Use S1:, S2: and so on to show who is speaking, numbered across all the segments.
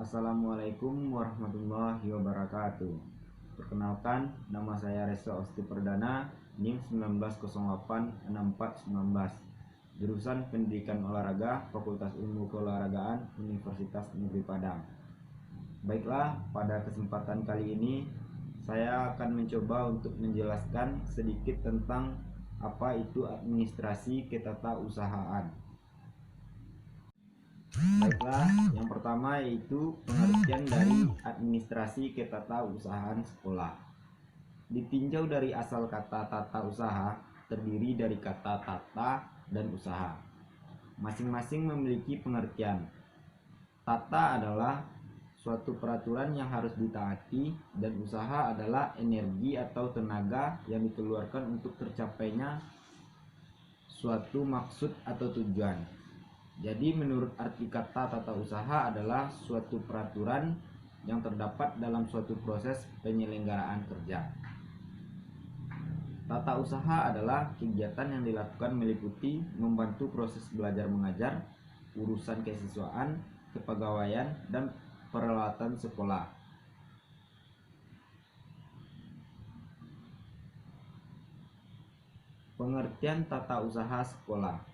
S1: Assalamualaikum warahmatullahi wabarakatuh. Perkenalkan, nama saya Reza Osti Perdana, NIM 19086419, jurusan Pendidikan Olahraga, Fakultas Ilmu Keolahragaan, Universitas Negeri Padang. Baiklah, pada kesempatan kali ini saya akan mencoba untuk menjelaskan sedikit tentang apa itu administrasi ketatahusahaan. Baiklah, yang pertama yaitu pengertian dari administrasi ketatahusahaan sekolah. Ditinjau dari asal kata tata usaha, terdiri dari kata tata dan usaha. Masing-masing memiliki pengertian. Tata adalah suatu peraturan yang harus ditaati, dan usaha adalah energi atau tenaga yang dikeluarkan untuk tercapainya suatu maksud atau tujuan. Jadi menurut arti kata tata usaha adalah suatu peraturan yang terdapat dalam suatu proses penyelenggaraan kerja. Tata usaha adalah kegiatan yang dilakukan meliputi membantu proses belajar mengajar, urusan kesiswaan, kepegawaian, dan peralatan sekolah. Pengertian tata usaha sekolah.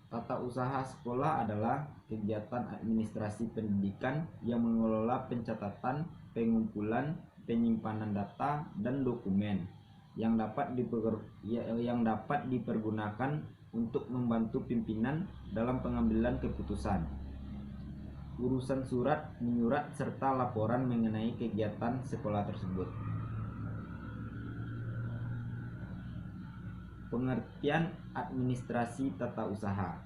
S1: Tata usaha sekolah adalah kegiatan administrasi pendidikan yang mengelola pencatatan, pengumpulan, penyimpanan data, dan dokumen yang dapat dipergunakan untuk membantu pimpinan dalam pengambilan keputusan, urusan surat menyurat, serta laporan mengenai kegiatan sekolah tersebut. Pengertian administrasi tata usaha.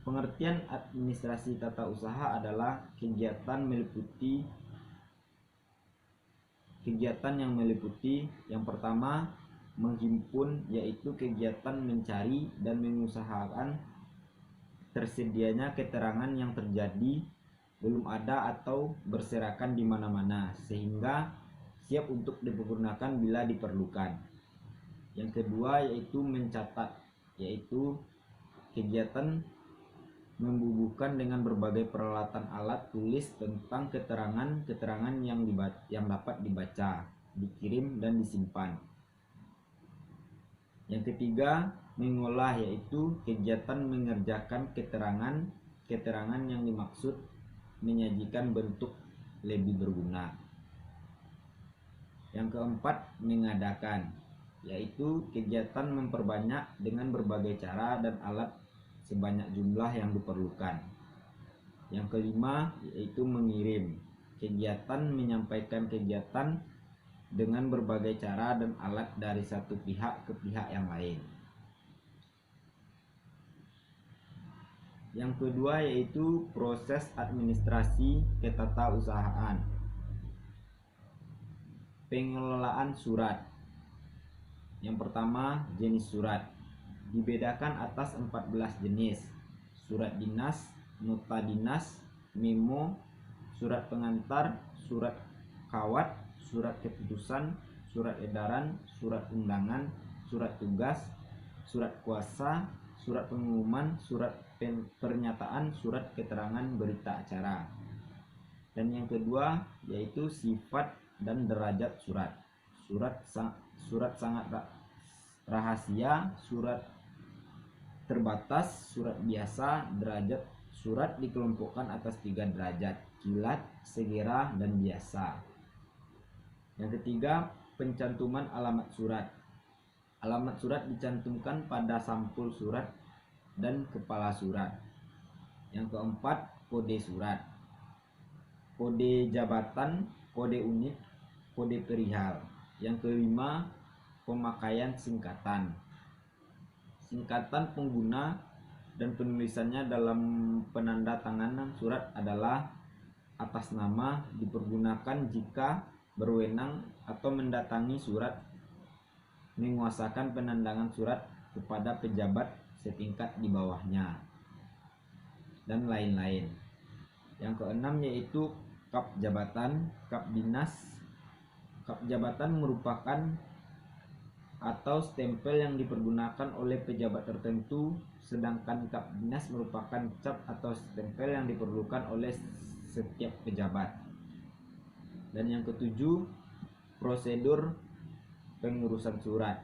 S1: Pengertian administrasi tata usaha adalah kegiatan yang meliputi yang pertama, menghimpun, yaitu kegiatan mencari dan mengusahakan tersedianya keterangan yang terjadi, belum ada, atau berserakan di mana-mana sehingga siap untuk dipergunakan bila diperlukan. Yang kedua yaitu mencatat, yaitu kegiatan membubuhkan dengan berbagai peralatan alat tulis tentang keterangan yang dapat dibaca, dikirim, dan disimpan. Yang ketiga, mengolah, yaitu kegiatan mengerjakan keterangan yang dimaksud menyajikan bentuk lebih berguna. Yang keempat, mengadakan, yaitu kegiatan memperbanyak dengan berbagai cara dan alat sebanyak jumlah yang diperlukan. Yang kelima yaitu mengirim, kegiatan menyampaikan kegiatan dengan berbagai cara dan alat dari satu pihak ke pihak yang lain. Yang kedua yaitu proses administrasi ketatausahaan. Pengelolaan surat. Yang pertama, jenis surat. Dibedakan atas 14 jenis: surat dinas, nota dinas, memo, surat pengantar, surat kawat, surat keputusan, surat edaran, surat undangan, surat tugas, surat kuasa, surat pengumuman, surat pernyataan, surat keterangan berita acara. Dan yang kedua yaitu sifat dan derajat surat. Surat sangat rahasia, surat terbatas, surat biasa. Derajat surat dikelompokkan atas 3 derajat: kilat, segera, dan biasa. Yang ketiga, pencantuman alamat surat. Alamat surat dicantumkan pada sampul surat dan kepala surat. Yang keempat, kode surat. Kode jabatan, kode unit, kode perihal. Yang kelima, pemakaian singkatan. Singkatan pengguna dan penulisannya dalam penanda tanganan surat adalah atas nama, dipergunakan jika berwenang atau mendatangi surat, menguasakan penandangan surat kepada pejabat setingkat di bawahnya, dan lain-lain. Yang keenam yaitu kap jabatan, kap dinas. Kap jabatan merupakan atau stempel yang dipergunakan oleh pejabat tertentu, sedangkan kap dinas merupakan cap atau stempel yang diperlukan oleh setiap pejabat. Dan yang ketujuh, prosedur pengurusan surat.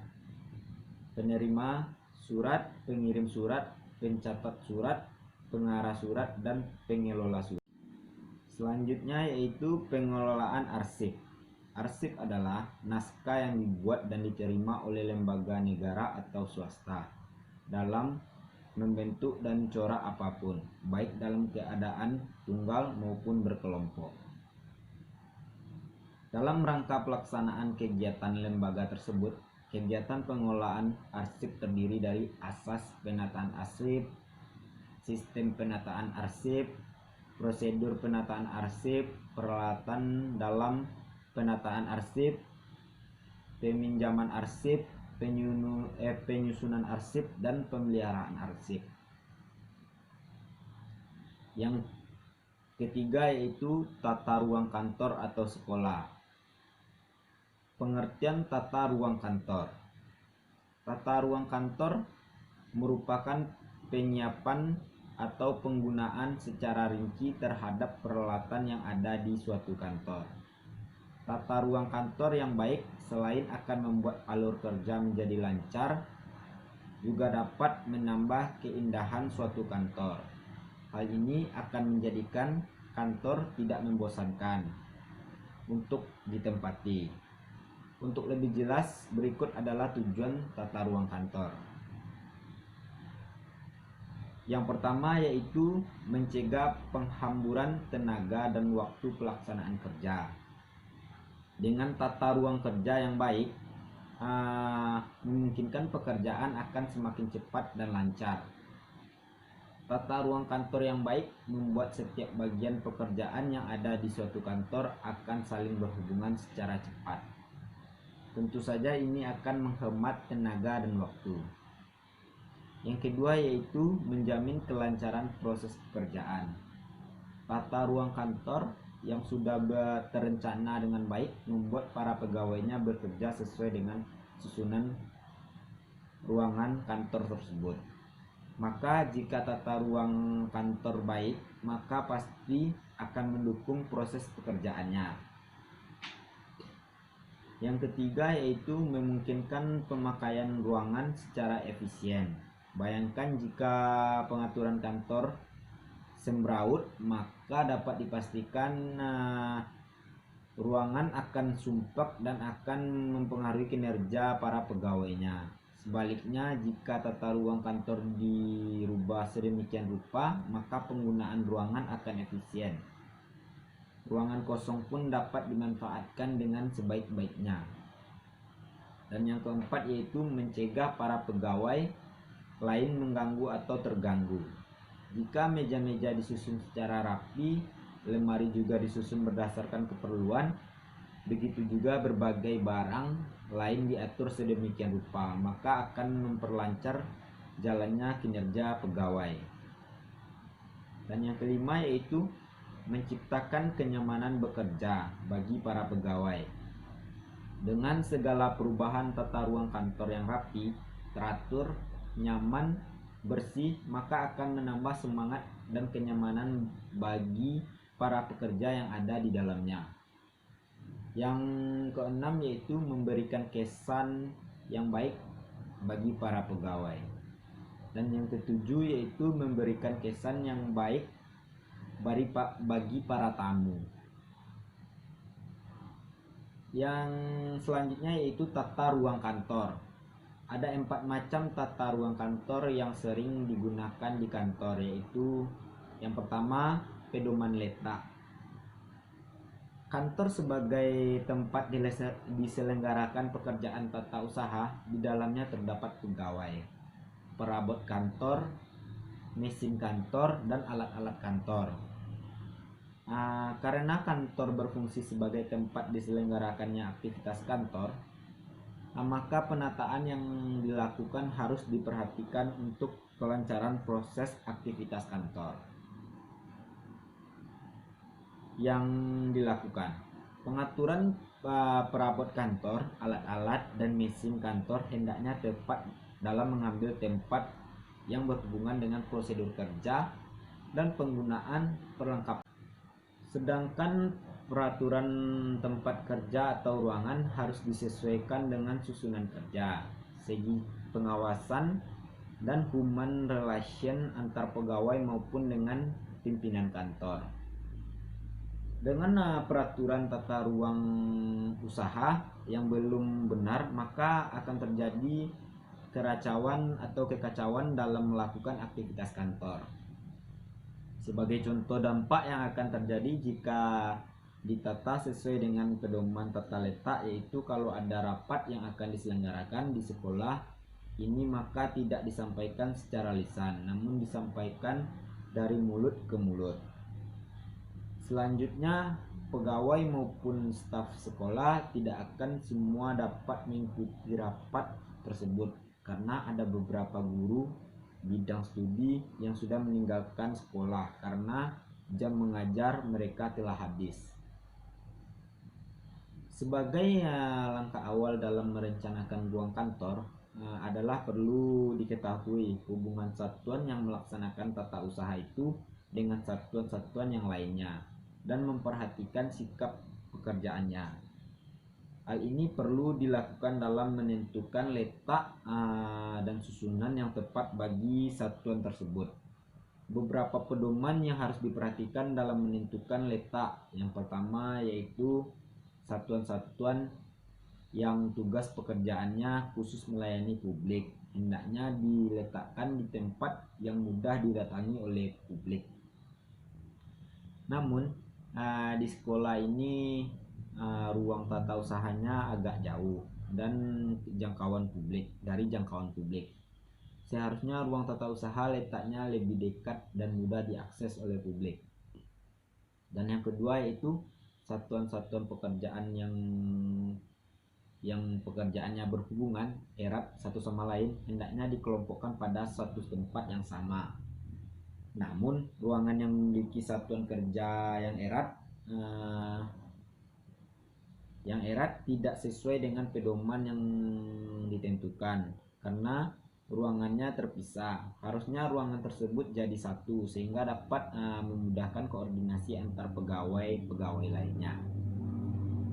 S1: Penerima surat, pengirim surat, pencatat surat, pengarah surat, dan pengelola surat. Selanjutnya yaitu pengelolaan arsip. Arsip adalah naskah yang dibuat dan diterima oleh lembaga negara atau swasta dalam membentuk dan corak apapun, baik dalam keadaan tunggal maupun berkelompok. Dalam rangka pelaksanaan kegiatan lembaga tersebut, kegiatan pengelolaan arsip terdiri dari asas penataan arsip, sistem penataan arsip, prosedur penataan arsip, peralatan dalam penataan arsip, peminjaman arsip, penyusunan arsip, dan pemeliharaan arsip. Yang ketiga yaitu tata ruang kantor atau sekolah. Pengertian tata ruang kantor. Tata ruang kantor merupakan penyiapan atau penggunaan secara rinci terhadap peralatan yang ada di suatu kantor. Tata ruang kantor yang baik selain akan membuat alur kerja menjadi lancar, juga dapat menambah keindahan suatu kantor. Hal ini akan menjadikan kantor tidak membosankan untuk ditempati. Untuk lebih jelas, berikut adalah tujuan tata ruang kantor. Yang pertama yaitu mencegah penghamburan tenaga dan waktu pelaksanaan kerja. Dengan tata ruang kerja yang baik, memungkinkan pekerjaan akan semakin cepat dan lancar. Tata ruang kantor yang baik membuat setiap bagian pekerjaan yang ada di suatu kantor akan saling berhubungan secara cepat. Tentu saja ini akan menghemat tenaga dan waktu. Yang kedua yaitu menjamin kelancaran proses pekerjaan. Tata ruang kantor yang sudah terencana dengan baik membuat para pegawainya bekerja sesuai dengan susunan ruangan kantor tersebut. Maka jika tata ruang kantor baik, maka pasti akan mendukung proses pekerjaannya. Yang ketiga yaitu memungkinkan pemakaian ruangan secara efisien. Bayangkan jika pengaturan kantor sembraut, maka dapat dipastikan ruangan akan sumpek dan akan mempengaruhi kinerja para pegawainya. Sebaliknya, jika tata ruang kantor dirubah sedemikian rupa, maka penggunaan ruangan akan efisien. Ruangan kosong pun dapat dimanfaatkan dengan sebaik-baiknya. Dan yang keempat yaitu mencegah para pegawai lain mengganggu atau terganggu. Jika meja-meja disusun secara rapi, lemari juga disusun berdasarkan keperluan, begitu juga berbagai barang lain diatur sedemikian rupa, maka akan memperlancar jalannya kinerja pegawai. Dan yang kelima yaitu menciptakan kenyamanan bekerja bagi para pegawai. Dengan segala perubahan tata ruang kantor yang rapi, teratur, nyaman, bersih, maka akan menambah semangat dan kenyamanan bagi para pekerja yang ada di dalamnya. Yang keenam yaitu memberikan kesan yang baik bagi para pegawai. Dan yang ketujuh yaitu memberikan kesan yang baik bagi para tamu. Yang selanjutnya yaitu tata ruang kantor. Ada 4 macam tata ruang kantor yang sering digunakan di kantor, yaitu yang pertama, pedoman letak. Kantor sebagai tempat diselenggarakan pekerjaan tata usaha, di dalamnya terdapat pegawai, perabot kantor, mesin kantor, dan alat-alat kantor. Karena kantor berfungsi sebagai tempat diselenggarakannya aktivitas kantor, maka penataan yang dilakukan harus diperhatikan untuk kelancaran proses aktivitas kantor. Yang dilakukan, pengaturan perabot kantor, alat-alat, dan mesin kantor hendaknya tepat dalam mengambil tempat yang berhubungan dengan prosedur kerja dan penggunaan perlengkapan. Sedangkan peraturan tempat kerja atau ruangan harus disesuaikan dengan susunan kerja, segi pengawasan, dan human relation antar pegawai maupun dengan pimpinan kantor. Dengan peraturan tata ruang usaha yang belum benar, maka akan terjadi keracauan atau kekacauan dalam melakukan aktivitas kantor. Sebagai contoh dampak yang akan terjadi jika ditata sesuai dengan pedoman tata letak, yaitu kalau ada rapat yang akan diselenggarakan di sekolah ini, maka tidak disampaikan secara lisan, namun disampaikan dari mulut ke mulut. Selanjutnya, pegawai maupun staf sekolah tidak akan semua dapat mengikuti rapat tersebut karena ada beberapa guru bidang studi yang sudah meninggalkan sekolah karena jam mengajar mereka telah habis. Sebagai langkah awal dalam merencanakan ruang kantor adalah perlu diketahui hubungan satuan yang melaksanakan tata usaha itu dengan satuan-satuan yang lainnya dan memperhatikan sikap pekerjaannya. Hal ini perlu dilakukan dalam menentukan letak dan susunan yang tepat bagi satuan tersebut. Beberapa pedoman yang harus diperhatikan dalam menentukan letak. Yang pertama yaitu satuan-satuan yang tugas pekerjaannya khusus melayani publik hendaknya diletakkan di tempat yang mudah didatangi oleh publik. Namun di sekolah ini ruang tata usahanya agak jauh dan dari jangkauan publik. Seharusnya ruang tata usaha letaknya lebih dekat dan mudah diakses oleh publik. Dan yang kedua yaitu satuan-satuan pekerjaan yang pekerjaannya berhubungan erat satu sama lain hendaknya dikelompokkan pada satu tempat yang sama. Namun ruangan yang memiliki satuan kerja yang erat tidak sesuai dengan pedoman yang ditentukan karena ruangannya terpisah. Harusnya ruangan tersebut jadi satu sehingga dapat memudahkan koordinasi antar pegawai lainnya.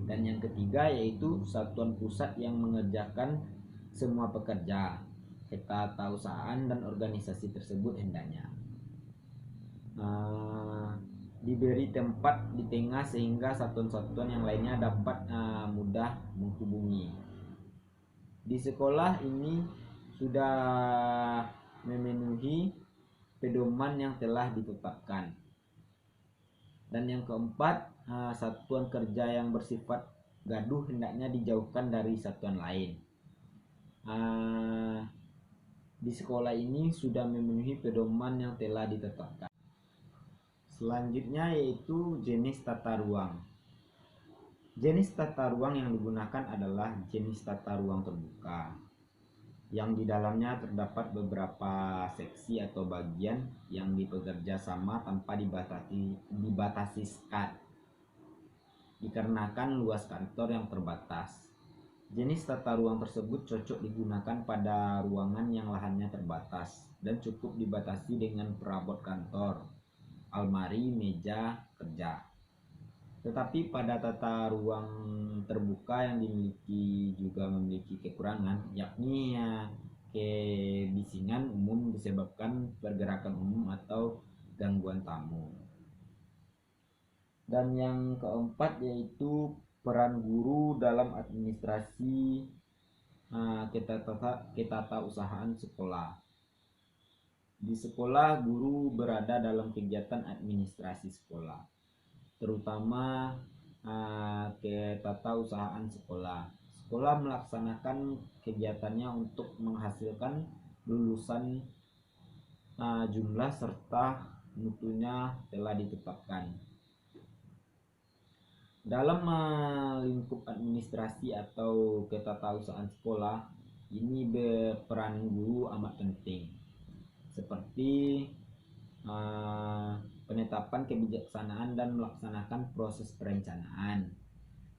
S1: Dan yang ketiga yaitu satuan pusat yang mengerjakan semua pekerja. Ketatausahaan dan organisasi tersebut hendaknya diberi tempat di tengah sehingga satuan-satuan yang lainnya dapat mudah menghubungi. Di sekolah ini sudah memenuhi pedoman yang telah ditetapkan. Dan yang keempat, satuan kerja yang bersifat gaduh hendaknya dijauhkan dari satuan lain. Di sekolah ini sudah memenuhi pedoman yang telah ditetapkan. Selanjutnya yaitu jenis tata ruang. Jenis tata ruang yang digunakan adalah jenis tata ruang terbuka, yang di dalamnya terdapat beberapa seksi atau bagian yang bekerja sama tanpa dibatasi sekat, dikarenakan luas kantor yang terbatas. Jenis tata ruang tersebut cocok digunakan pada ruangan yang lahannya terbatas dan cukup dibatasi dengan perabot kantor, almari, meja kerja. Tetapi pada tata ruang terbuka yang memiliki kekurangan, yakni kebisingan umum disebabkan pergerakan umum atau gangguan tamu. Dan yang keempat yaitu peran guru dalam administrasi ketatausahaan sekolah. Di sekolah, guru berada dalam kegiatan administrasi sekolah, terutama ketatausahaan sekolah. Sekolah melaksanakan kegiatannya untuk menghasilkan lulusan jumlah serta mutunya telah ditetapkan. Dalam lingkup administrasi atau ketatausahaan sekolah, ini berperan guru amat penting, seperti penetapan kebijaksanaan dan melaksanakan proses perencanaan,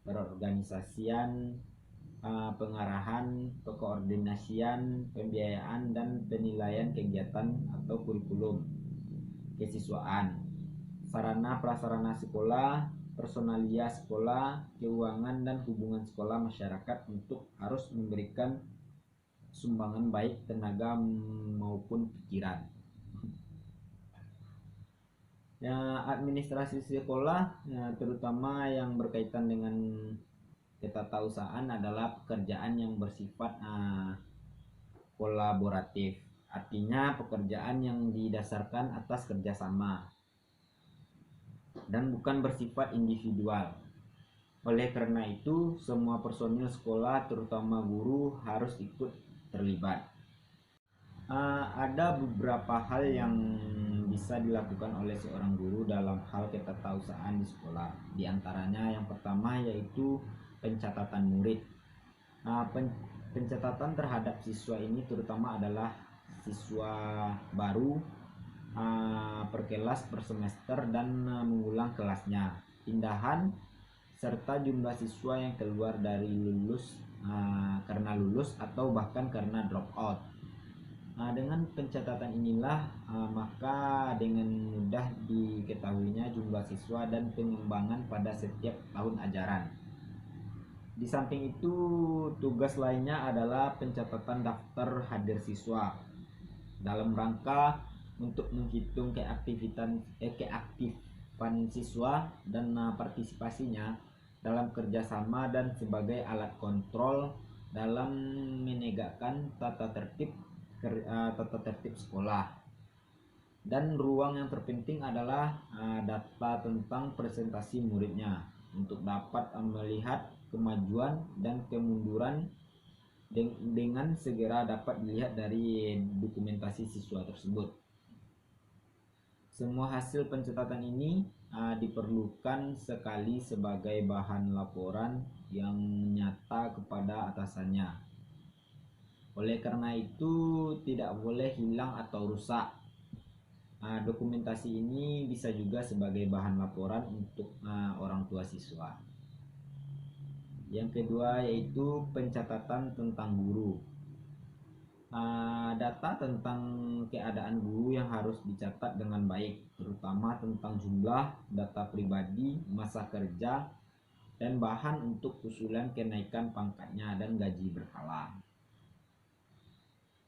S1: perorganisasian, pengarahan, kekoordinasian, pembiayaan, dan penilaian kegiatan atau kurikulum kesiswaan, sarana prasarana sekolah, personalia sekolah, keuangan dan hubungan sekolah masyarakat untuk harus memberikan sumbangan baik tenaga maupun pikiran. Ya, administrasi sekolah ya, terutama yang berkaitan dengan ketatausahaan adalah pekerjaan yang bersifat kolaboratif. Artinya pekerjaan yang didasarkan atas kerjasama dan bukan bersifat individual. Oleh karena itu, semua personil sekolah, terutama guru, harus ikut terlibat. Ada beberapa hal yang bisa dilakukan oleh seorang guru dalam hal ketatausahaan di sekolah. Di antaranya yang pertama yaitu pencatatan murid. Pencatatan terhadap siswa ini terutama adalah siswa baru per kelas per semester dan mengulang kelasnya, pindahan serta jumlah siswa yang keluar dari lulus karena lulus atau bahkan karena drop out. Dengan pencatatan inilah maka dengan mudah diketahuinya jumlah siswa dan pengembangan pada setiap tahun ajaran. Di samping itu, tugas lainnya adalah pencatatan daftar hadir siswa dalam rangka untuk menghitung keaktifan siswa dan partisipasinya dalam kerjasama dan sebagai alat kontrol dalam menegakkan tata tertib sekolah. Dan ruang yang terpenting adalah data tentang presentasi muridnya untuk dapat melihat kemajuan dan kemunduran dengan segera dapat dilihat dari dokumentasi siswa tersebut. Semua hasil pencatatan ini diperlukan sekali sebagai bahan laporan yang nyata kepada atasannya. Oleh karena itu tidak boleh hilang atau rusak. Dokumentasi ini bisa juga sebagai bahan laporan untuk orang tua siswa. Yang kedua yaitu pencatatan tentang guru. Data tentang keadaan guru yang harus dicatat dengan baik, terutama tentang jumlah, data pribadi, masa kerja, dan bahan untuk usulan kenaikan pangkatnya dan gaji berkala.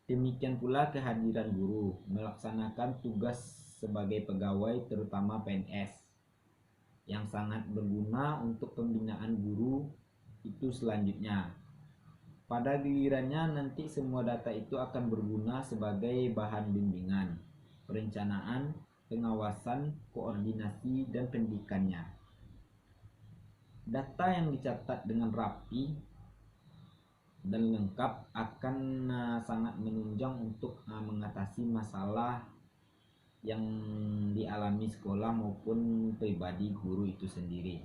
S1: Demikian pula kehadiran guru melaksanakan tugas sebagai pegawai terutama PNS yang sangat berguna untuk pembinaan guru itu selanjutnya. Pada gilirannya nanti semua data itu akan berguna sebagai bahan bimbingan, perencanaan, pengawasan, koordinasi, dan pendidikannya. Data yang dicatat dengan rapi dan lengkap akan sangat menunjang untuk mengatasi masalah yang dialami sekolah maupun pribadi guru itu sendiri.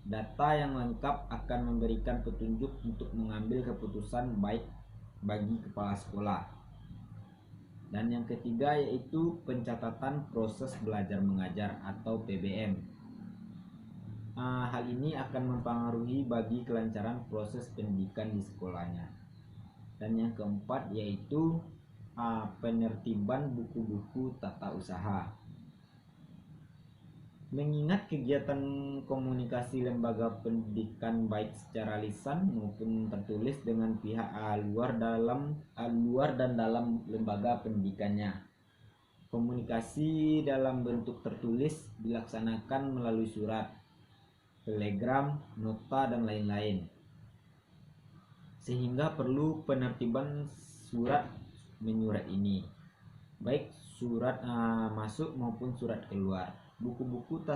S1: Data yang lengkap akan memberikan petunjuk untuk mengambil keputusan baik bagi kepala sekolah. Dan yang ketiga yaitu pencatatan proses belajar mengajar atau PBM. Hal ini akan mempengaruhi bagi kelancaran proses pendidikan di sekolahnya. Dan yang keempat yaitu penertiban buku-buku tata usaha. Mengingat kegiatan komunikasi lembaga pendidikan baik secara lisan maupun tertulis dengan pihak luar dan dalam lembaga pendidikannya. Komunikasi dalam bentuk tertulis dilaksanakan melalui surat, telegram, nota, dan lain-lain. Sehingga perlu penertiban surat menyurat ini, baik surat masuk maupun surat keluar. Buku-buku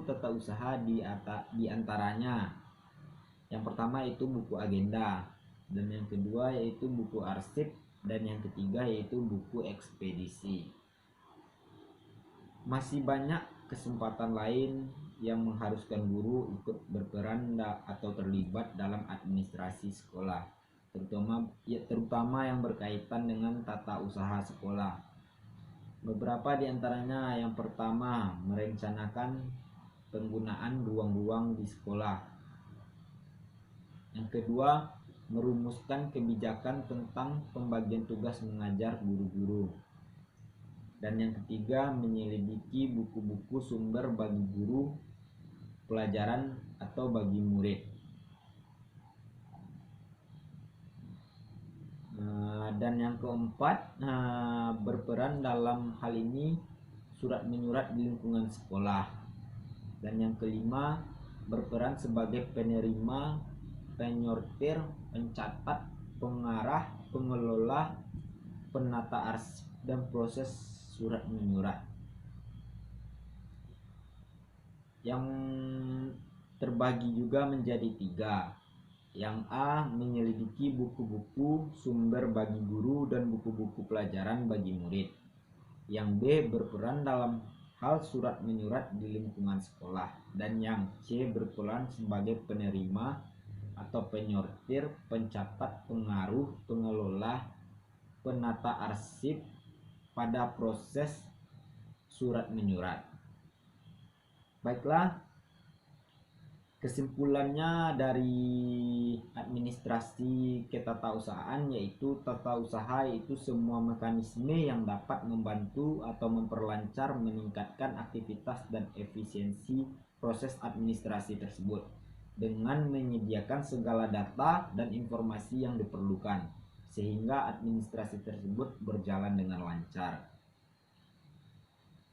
S1: tata usaha di antaranya yang pertama yaitu buku agenda, dan yang kedua yaitu buku arsip, dan yang ketiga yaitu buku ekspedisi. Masih banyak kesempatan lain yang mengharuskan guru ikut berperan atau terlibat dalam administrasi sekolah, terutama yang berkaitan dengan tata usaha sekolah. Beberapa di antaranya, yang pertama, merencanakan penggunaan ruang-ruang di sekolah. Yang kedua, merumuskan kebijakan tentang pembagian tugas mengajar guru-guru. Dan yang ketiga, menyelidiki buku-buku sumber bagi guru pelajaran atau bagi murid. Dan yang keempat, berperan dalam hal ini surat menyurat di lingkungan sekolah. Dan yang kelima, berperan sebagai penerima, penyortir, pencatat, pengarah, pengelola, penata arsip, dan proses surat menyurat. Yang terbagi juga menjadi tiga. Yang A, menyelidiki buku-buku sumber bagi guru dan buku-buku pelajaran bagi murid. Yang B, berperan dalam hal surat menyurat di lingkungan sekolah. Dan yang C, berperan sebagai penerima atau penyortir, pencatat, pengaruh, pengelola, penata arsip pada proses surat menyurat. Baiklah, kesimpulannya dari administrasi ketatausahaan yaitu tata usaha yaitu semua mekanisme yang dapat membantu atau memperlancar meningkatkan aktivitas dan efisiensi proses administrasi tersebut dengan menyediakan segala data dan informasi yang diperlukan sehingga administrasi tersebut berjalan dengan lancar.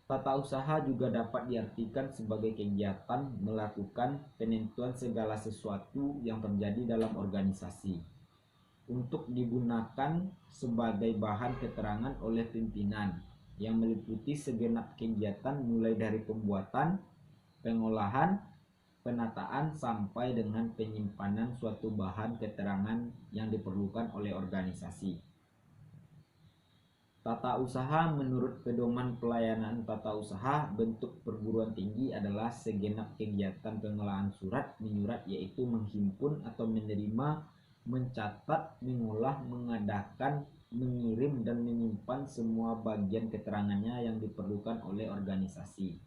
S1: Tata usaha juga dapat diartikan sebagai kegiatan melakukan penentuan segala sesuatu yang terjadi dalam organisasi untuk digunakan sebagai bahan keterangan oleh pimpinan yang meliputi segenap kegiatan mulai dari pembuatan, pengolahan, penataan sampai dengan penyimpanan suatu bahan keterangan yang diperlukan oleh organisasi. Tata usaha menurut pedoman pelayanan tata usaha bentuk perguruan tinggi adalah segenap kegiatan pengolahan surat menyurat yaitu menghimpun atau menerima, mencatat, mengolah, mengadakan, mengirim dan menyimpan semua bagian keterangannya yang diperlukan oleh organisasi.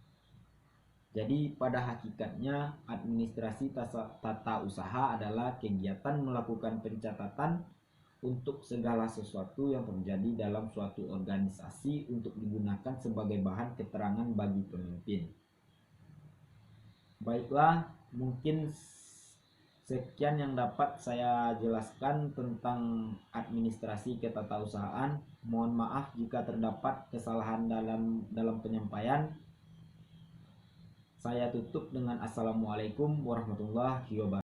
S1: Jadi pada hakikatnya administrasi tata usaha adalah kegiatan melakukan pencatatan untuk segala sesuatu yang terjadi dalam suatu organisasi untuk digunakan sebagai bahan keterangan bagi pemimpin. Baiklah, mungkin sekian yang dapat saya jelaskan tentang administrasi ketatausahaan. Mohon maaf jika terdapat kesalahan dalam penyampaian. Saya tutup dengan Assalamualaikum warahmatullahi wabarakatuh.